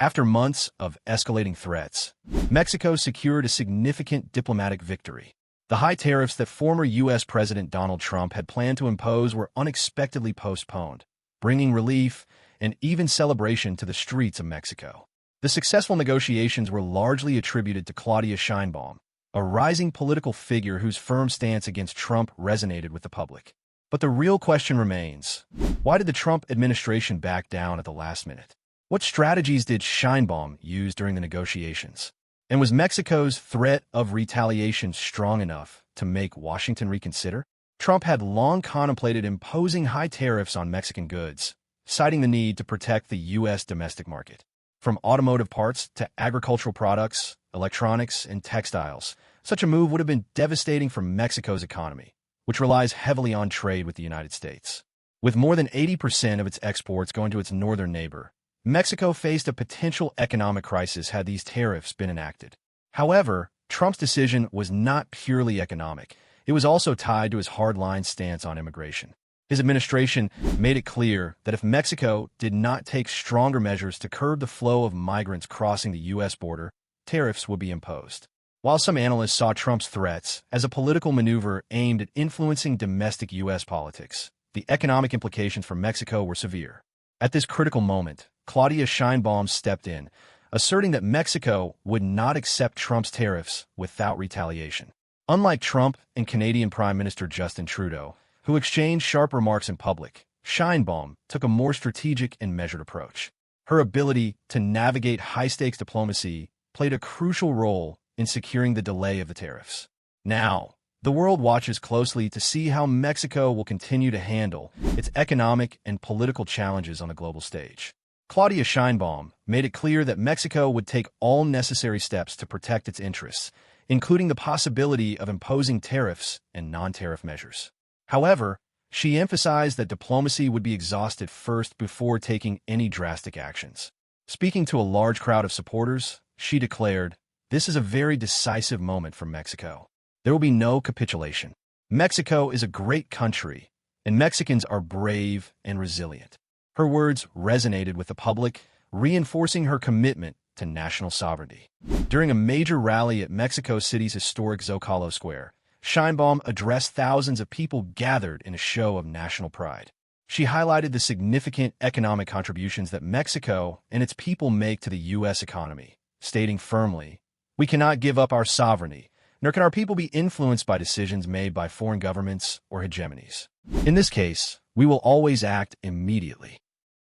After months of escalating threats, Mexico secured a significant diplomatic victory. The high tariffs that former U.S. President Donald Trump had planned to impose were unexpectedly postponed, bringing relief and even celebration to the streets of Mexico. The successful negotiations were largely attributed to Claudia Sheinbaum, a rising political figure whose firm stance against Trump resonated with the public. But the real question remains, why did the Trump administration back down at the last minute? What strategies did Sheinbaum use during the negotiations? And was Mexico's threat of retaliation strong enough to make Washington reconsider? Trump had long contemplated imposing high tariffs on Mexican goods, citing the need to protect the U.S. domestic market. From automotive parts to agricultural products, electronics, and textiles, such a move would have been devastating for Mexico's economy, which relies heavily on trade with the United States. With more than 80% of its exports going to its northern neighbor, Mexico faced a potential economic crisis had these tariffs been enacted. However, Trump's decision was not purely economic. It was also tied to his hardline stance on immigration. His administration made it clear that if Mexico did not take stronger measures to curb the flow of migrants crossing the U.S. border, tariffs would be imposed. While some analysts saw Trump's threats as a political maneuver aimed at influencing domestic U.S. politics, the economic implications for Mexico were severe. At this critical moment, Claudia Sheinbaum stepped in, asserting that Mexico would not accept Trump's tariffs without retaliation. Unlike Trump and Canadian Prime Minister Justin Trudeau, who exchanged sharp remarks in public, Sheinbaum took a more strategic and measured approach. Her ability to navigate high-stakes diplomacy played a crucial role in securing the delay of the tariffs. Now, the world watches closely to see how Mexico will continue to handle its economic and political challenges on the global stage. Claudia Sheinbaum made it clear that Mexico would take all necessary steps to protect its interests, including the possibility of imposing tariffs and non-tariff measures. However, she emphasized that diplomacy would be exhausted first before taking any drastic actions. Speaking to a large crowd of supporters, she declared, "This is a very decisive moment for Mexico. There will be no capitulation. Mexico is a great country, and Mexicans are brave and resilient." Her words resonated with the public, reinforcing her commitment to national sovereignty. During a major rally at Mexico City's historic Zocalo Square, Sheinbaum addressed thousands of people gathered in a show of national pride. She highlighted the significant economic contributions that Mexico and its people make to the U.S. economy, stating firmly, "We cannot give up our sovereignty, nor can our people be influenced by decisions made by foreign governments or hegemonies. In this case, we will always act immediately."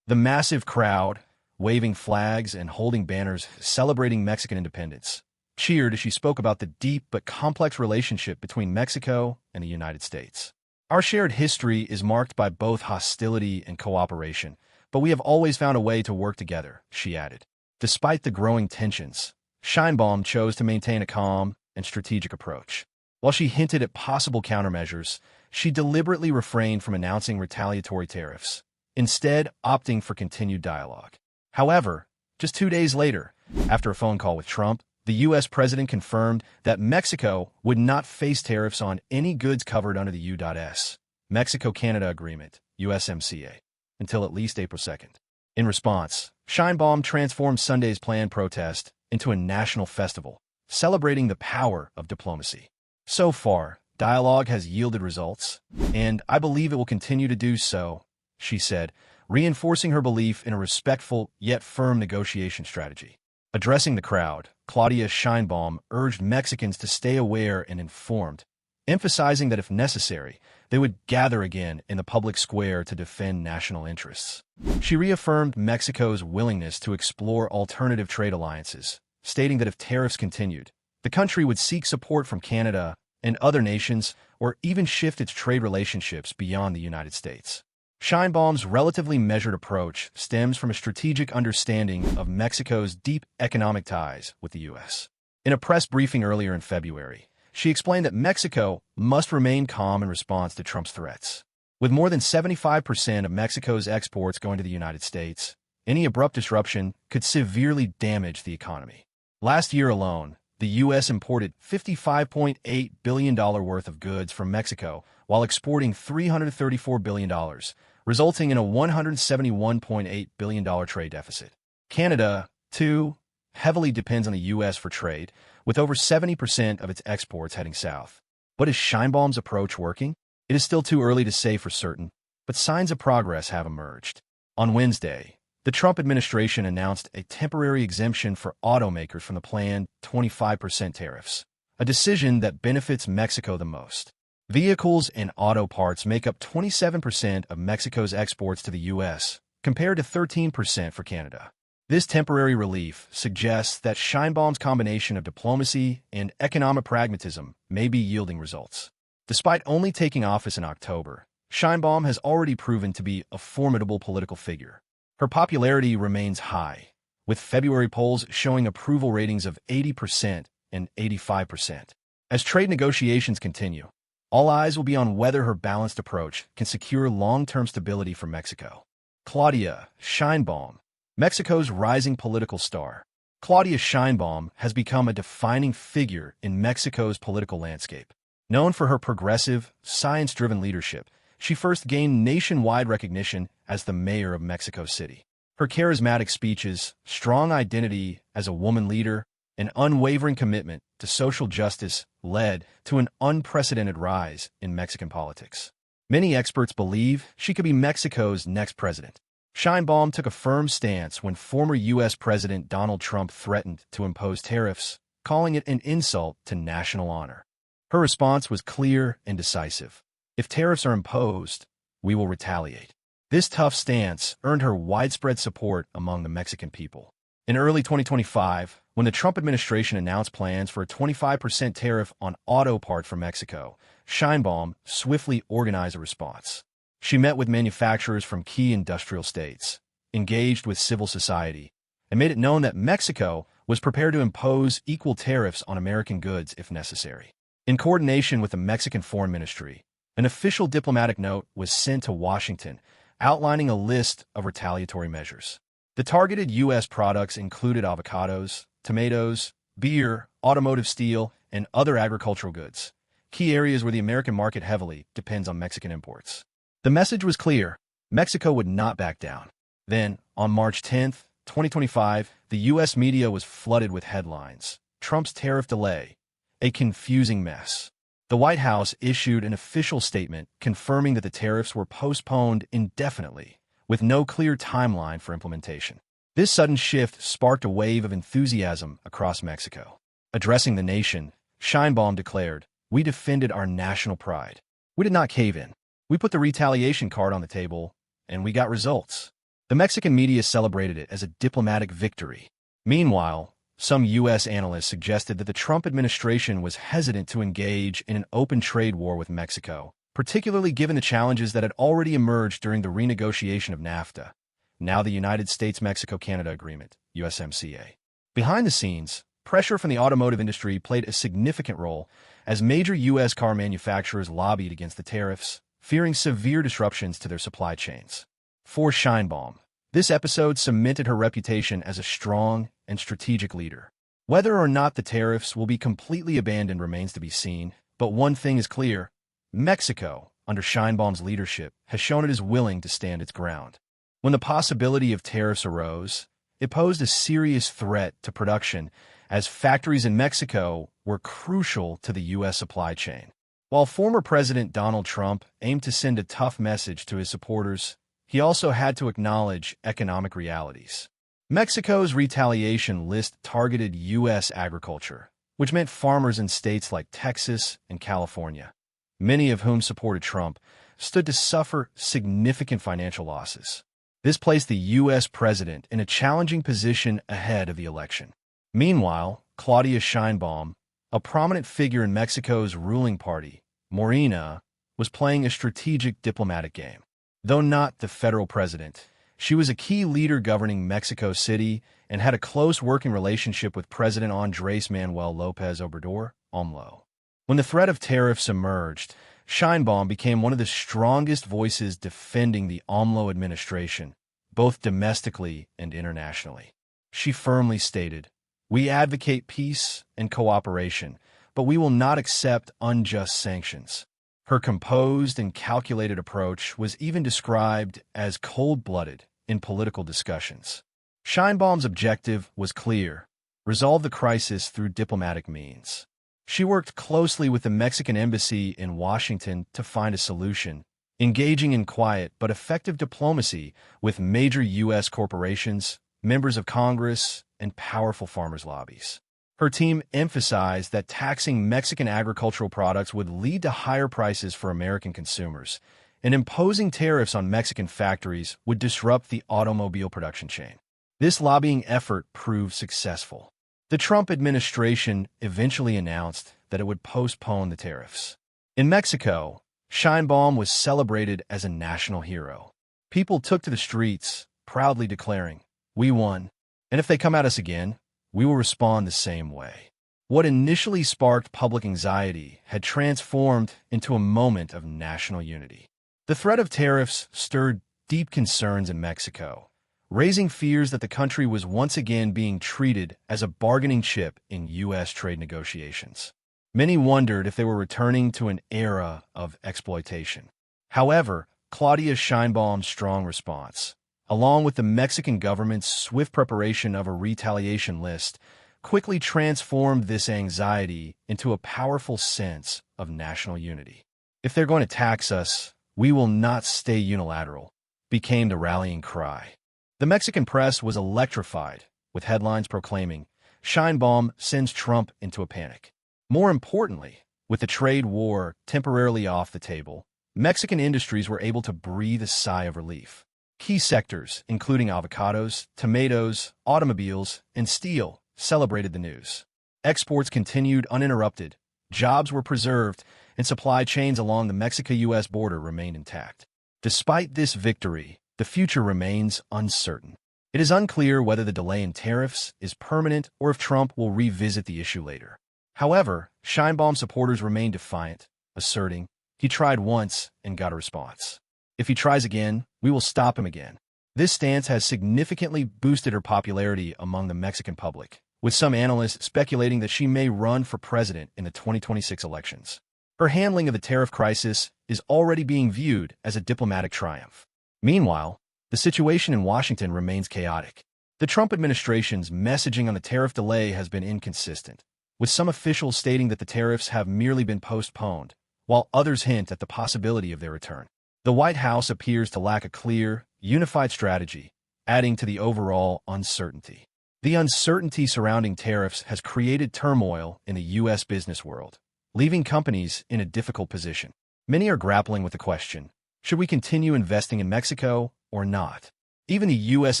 The massive crowd, waving flags and holding banners celebrating Mexican independence, cheered as she spoke about the deep but complex relationship between Mexico and the United States. "Our shared history is marked by both hostility and cooperation, but we have always found a way to work together," she added. Despite the growing tensions, Sheinbaum chose to maintain a calm and strategic approach. While she hinted at possible countermeasures, she deliberately refrained from announcing retaliatory tariffs, instead opting for continued dialogue. However, just 2 days later, after a phone call with Trump, the U.S. president confirmed that Mexico would not face tariffs on any goods covered under the U.S. Mexico-Canada Agreement, USMCA, until at least April 2nd. In response, Sheinbaum transformed Sunday's planned protest into a national festival, celebrating the power of diplomacy. So far, dialogue has yielded results, and I believe it will continue to do so, she said, reinforcing her belief in a respectful yet firm negotiation strategy. Addressing the crowd, Claudia Sheinbaum urged Mexicans to stay aware and informed, emphasizing that if necessary, they would gather again in the public square to defend national interests. She reaffirmed Mexico's willingness to explore alternative trade alliances, stating that if tariffs continued, the country would seek support from Canada and other nations or even shift its trade relationships beyond the United States. Sheinbaum's relatively measured approach stems from a strategic understanding of Mexico's deep economic ties with the U.S. In a press briefing earlier in February, she explained that Mexico must remain calm in response to Trump's threats. With more than 75% of Mexico's exports going to the United States, any abrupt disruption could severely damage the economy. Last year alone, the U.S. imported $55.8 billion worth of goods from Mexico while exporting $334 billion, resulting in a $171.8 billion trade deficit. Canada Two, heavily depends on the U.S. for trade, with over 70% of its exports heading south. But is Sheinbaum's approach working? It is still too early to say for certain, but signs of progress have emerged. On Wednesday, the Trump administration announced a temporary exemption for automakers from the planned 25% tariffs, a decision that benefits Mexico the most. Vehicles and auto parts make up 27% of Mexico's exports to the U.S., compared to 13% for Canada. This temporary relief suggests that Sheinbaum's combination of diplomacy and economic pragmatism may be yielding results. Despite only taking office in October, Sheinbaum has already proven to be a formidable political figure. Her popularity remains high, with February polls showing approval ratings of 80% and 85%. As trade negotiations continue, all eyes will be on whether her balanced approach can secure long-term stability for Mexico. Claudia Sheinbaum, Mexico's rising political star. Claudia Sheinbaum has become a defining figure in Mexico's political landscape. Known for her progressive, science-driven leadership, she first gained nationwide recognition as the mayor of Mexico City. Her charismatic speeches, strong identity as a woman leader, and unwavering commitment to social justice led to an unprecedented rise in Mexican politics. Many experts believe she could be Mexico's next president. Sheinbaum took a firm stance when former U.S. President Donald Trump threatened to impose tariffs, calling it an insult to national honor. Her response was clear and decisive. If tariffs are imposed, we will retaliate. This tough stance earned her widespread support among the Mexican people. In early 2025, when the Trump administration announced plans for a 25% tariff on auto parts from Mexico, Sheinbaum swiftly organized a response. She met with manufacturers from key industrial states, engaged with civil society, and made it known that Mexico was prepared to impose equal tariffs on American goods if necessary. In coordination with the Mexican Foreign Ministry, an official diplomatic note was sent to Washington outlining a list of retaliatory measures. The targeted U.S. products included avocados, tomatoes, beer, automotive steel, and other agricultural goods, key areas where the American market heavily depends on Mexican imports. The message was clear: Mexico would not back down. Then, on March 10, 2025, the U.S. media was flooded with headlines: Trump's tariff delay, a confusing mess. The White House issued an official statement confirming that the tariffs were postponed indefinitely, with no clear timeline for implementation. This sudden shift sparked a wave of enthusiasm across Mexico. Addressing the nation, Sheinbaum declared, "We defended our national pride. We did not cave in. We put the retaliation card on the table, and we got results." The Mexican media celebrated it as a diplomatic victory. Meanwhile, some U.S. analysts suggested that the Trump administration was hesitant to engage in an open trade war with Mexico, particularly given the challenges that had already emerged during the renegotiation of NAFTA, now the United States-Mexico-Canada Agreement, USMCA. Behind the scenes, pressure from the automotive industry played a significant role as major U.S. car manufacturers lobbied against the tariffs, fearing severe disruptions to their supply chains. For Sheinbaum, this episode cemented her reputation as a strong and strategic leader. Whether or not the tariffs will be completely abandoned remains to be seen, but one thing is clear: Mexico, under Sheinbaum's leadership, has shown it is willing to stand its ground. When the possibility of tariffs arose, it posed a serious threat to production, as factories in Mexico were crucial to the U.S. supply chain. While former President Donald Trump aimed to send a tough message to his supporters, he also had to acknowledge economic realities. Mexico's retaliation list targeted U.S. agriculture, which meant farmers in states like Texas and California, many of whom supported Trump, stood to suffer significant financial losses. This placed the U.S. president in a challenging position ahead of the election. Meanwhile, Claudia Sheinbaum, a prominent figure in Mexico's ruling party, Morena, was playing a strategic diplomatic game. Though not the federal president, she was a key leader governing Mexico City and had a close working relationship with President Andrés Manuel López Obrador, AMLO. When the threat of tariffs emerged, Sheinbaum became one of the strongest voices defending the AMLO administration, both domestically and internationally. She firmly stated, "We advocate peace and cooperation, but we will not accept unjust sanctions." Her composed and calculated approach was even described as cold-blooded in political discussions. Sheinbaum's objective was clear: resolve the crisis through diplomatic means. She worked closely with the Mexican embassy in Washington to find a solution, engaging in quiet but effective diplomacy with major U.S. corporations, members of Congress, and powerful farmers' lobbies. Her team emphasized that taxing Mexican agricultural products would lead to higher prices for American consumers, and imposing tariffs on Mexican factories would disrupt the automobile production chain. This lobbying effort proved successful. The Trump administration eventually announced that it would postpone the tariffs. In Mexico, Sheinbaum was celebrated as a national hero. People took to the streets, proudly declaring, "We won, and if they come at us again, we will respond the same way." What initially sparked public anxiety had transformed into a moment of national unity. The threat of tariffs stirred deep concerns in Mexico, raising fears that the country was once again being treated as a bargaining chip in U.S. trade negotiations. Many wondered if they were returning to an era of exploitation. However, Claudia Sheinbaum's strong response, along with the Mexican government's swift preparation of a retaliation list, quickly transformed this anxiety into a powerful sense of national unity. "If they're going to tax us, we will not stay unilateral," became the rallying cry. The Mexican press was electrified, with headlines proclaiming, "Sheinbaum sends Trump into a panic." More importantly, with the trade war temporarily off the table, Mexican industries were able to breathe a sigh of relief. Key sectors, including avocados, tomatoes, automobiles, and steel, celebrated the news. Exports continued uninterrupted, jobs were preserved, and supply chains along the Mexico-U.S. border remained intact. Despite this victory, the future remains uncertain. It is unclear whether the delay in tariffs is permanent or if Trump will revisit the issue later. However, Sheinbaum supporters remain defiant, asserting, "He tried once and got a response. If he tries again, we will stop him again." This stance has significantly boosted her popularity among the Mexican public, with some analysts speculating that she may run for president in the 2026 elections. Her handling of the tariff crisis is already being viewed as a diplomatic triumph. Meanwhile, the situation in Washington remains chaotic. The Trump administration's messaging on the tariff delay has been inconsistent, with some officials stating that the tariffs have merely been postponed, while others hint at the possibility of their return. The White House appears to lack a clear, unified strategy, adding to the overall uncertainty. The uncertainty surrounding tariffs has created turmoil in the U.S. business world, leaving companies in a difficult position. Many are grappling with the question, should we continue investing in Mexico or not? Even the U.S.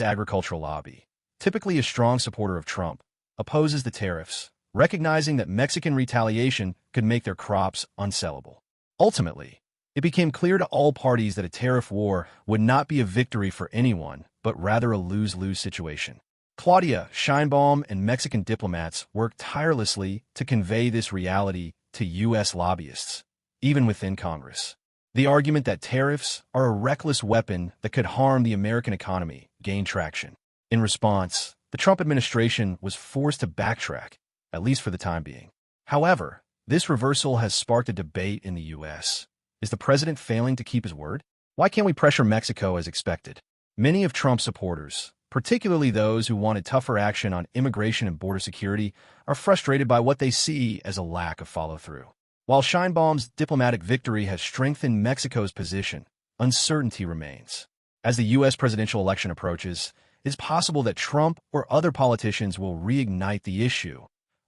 agricultural lobby, typically a strong supporter of Trump, opposes the tariffs, recognizing that Mexican retaliation could make their crops unsellable. Ultimately, it became clear to all parties that a tariff war would not be a victory for anyone, but rather a lose-lose situation. Claudia Sheinbaum and Mexican diplomats worked tirelessly to convey this reality to U.S. lobbyists, even within Congress. The argument that tariffs are a reckless weapon that could harm the American economy gained traction. In response, the Trump administration was forced to backtrack, at least for the time being. However, this reversal has sparked a debate in the U.S. Is the president failing to keep his word? Why can't we pressure Mexico as expected? Many of Trump's supporters, particularly those who wanted tougher action on immigration and border security, are frustrated by what they see as a lack of follow-through. While Sheinbaum's diplomatic victory has strengthened Mexico's position, uncertainty remains. As the U.S. presidential election approaches, it is possible that Trump or other politicians will reignite the issue,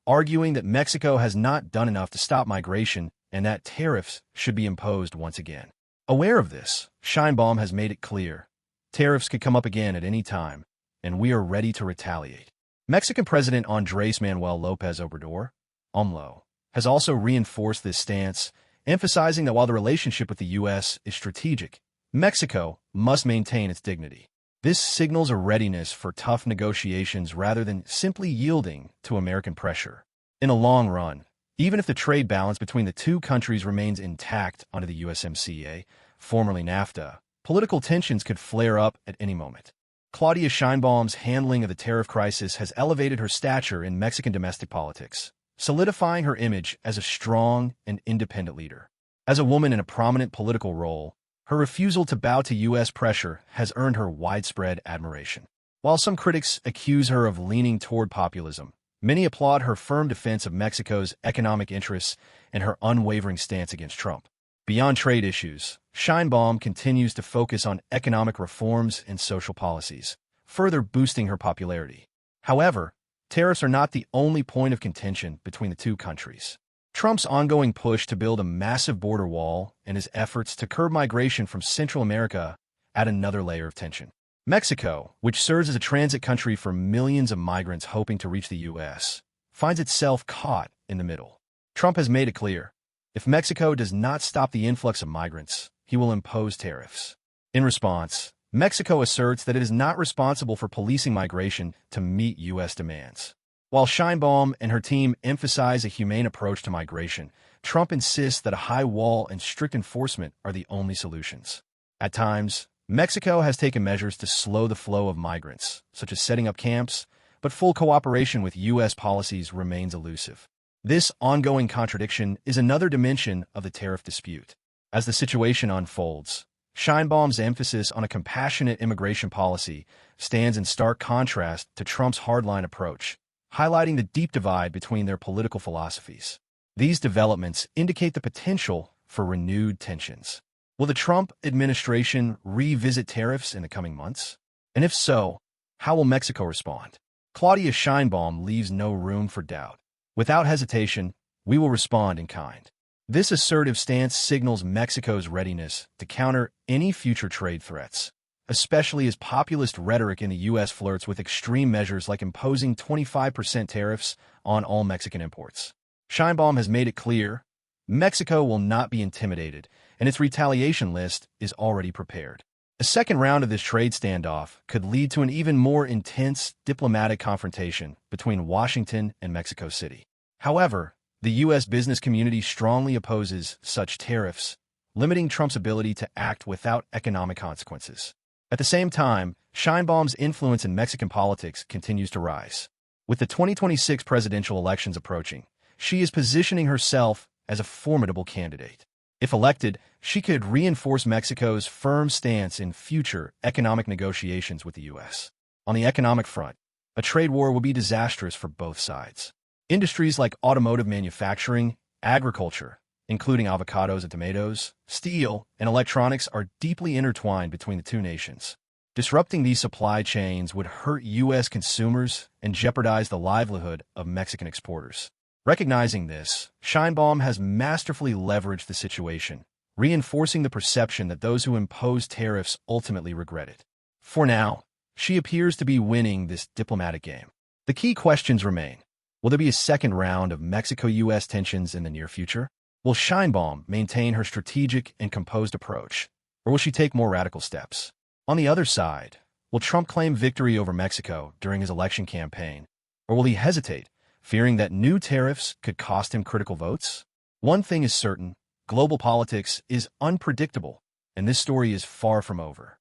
arguing that Mexico has not done enough to stop migration and that tariffs should be imposed once again. Aware of this, Sheinbaum has made it clear, tariffs could come up again at any time, and we are ready to retaliate. Mexican President Andrés Manuel López Obrador, AMLO, has also reinforced this stance, emphasizing that while the relationship with the U.S. is strategic, Mexico must maintain its dignity. This signals a readiness for tough negotiations rather than simply yielding to American pressure. In the long run, even if the trade balance between the two countries remains intact under the USMCA, formerly NAFTA, political tensions could flare up at any moment. Claudia Sheinbaum's handling of the tariff crisis has elevated her stature in Mexican domestic politics, solidifying her image as a strong and independent leader. As a woman in a prominent political role, her refusal to bow to U.S. pressure has earned her widespread admiration. While some critics accuse her of leaning toward populism, many applaud her firm defense of Mexico's economic interests and her unwavering stance against Trump. Beyond trade issues, Sheinbaum continues to focus on economic reforms and social policies, further boosting her popularity. However, tariffs are not the only point of contention between the two countries. Trump's ongoing push to build a massive border wall and his efforts to curb migration from Central America add another layer of tension. Mexico, which serves as a transit country for millions of migrants hoping to reach the U.S., finds itself caught in the middle. Trump has made it clear, if Mexico does not stop the influx of migrants, he will impose tariffs. In response, Mexico asserts that it is not responsible for policing migration to meet U.S. demands. While Sheinbaum and her team emphasize a humane approach to migration, Trump insists that a high wall and strict enforcement are the only solutions. At times, Mexico has taken measures to slow the flow of migrants, such as setting up camps, but full cooperation with U.S. policies remains elusive. This ongoing contradiction is another dimension of the tariff dispute. As the situation unfolds, Sheinbaum's emphasis on a compassionate immigration policy stands in stark contrast to Trump's hardline approach, highlighting the deep divide between their political philosophies. These developments indicate the potential for renewed tensions. Will the Trump administration revisit tariffs in the coming months? And if so, how will Mexico respond? Claudia Sheinbaum leaves no room for doubt. Without hesitation, we will respond in kind. This assertive stance signals Mexico's readiness to counter any future trade threats, especially as populist rhetoric in the U.S. flirts with extreme measures like imposing 25% tariffs on all Mexican imports. Sheinbaum has made it clear, Mexico will not be intimidated, and its retaliation list is already prepared. A second round of this trade standoff could lead to an even more intense diplomatic confrontation between Washington and Mexico City. However, the U.S. business community strongly opposes such tariffs, limiting Trump's ability to act without economic consequences. At the same time, Sheinbaum's influence in Mexican politics continues to rise. With the 2026 presidential elections approaching, she is positioning herself as a formidable candidate. If elected, she could reinforce Mexico's firm stance in future economic negotiations with the U.S. On the economic front, a trade war will be disastrous for both sides. Industries like automotive manufacturing, agriculture, including avocados and tomatoes, steel, and electronics are deeply intertwined between the two nations. Disrupting these supply chains would hurt U.S. consumers and jeopardize the livelihood of Mexican exporters. Recognizing this, Sheinbaum has masterfully leveraged the situation, reinforcing the perception that those who impose tariffs ultimately regret it. For now, she appears to be winning this diplomatic game. The key questions remain. Will there be a second round of Mexico-U.S. tensions in the near future? Will Sheinbaum maintain her strategic and composed approach, or will she take more radical steps? On the other side, will Trump claim victory over Mexico during his election campaign, or will he hesitate, fearing that new tariffs could cost him critical votes? One thing is certain, global politics is unpredictable, and this story is far from over.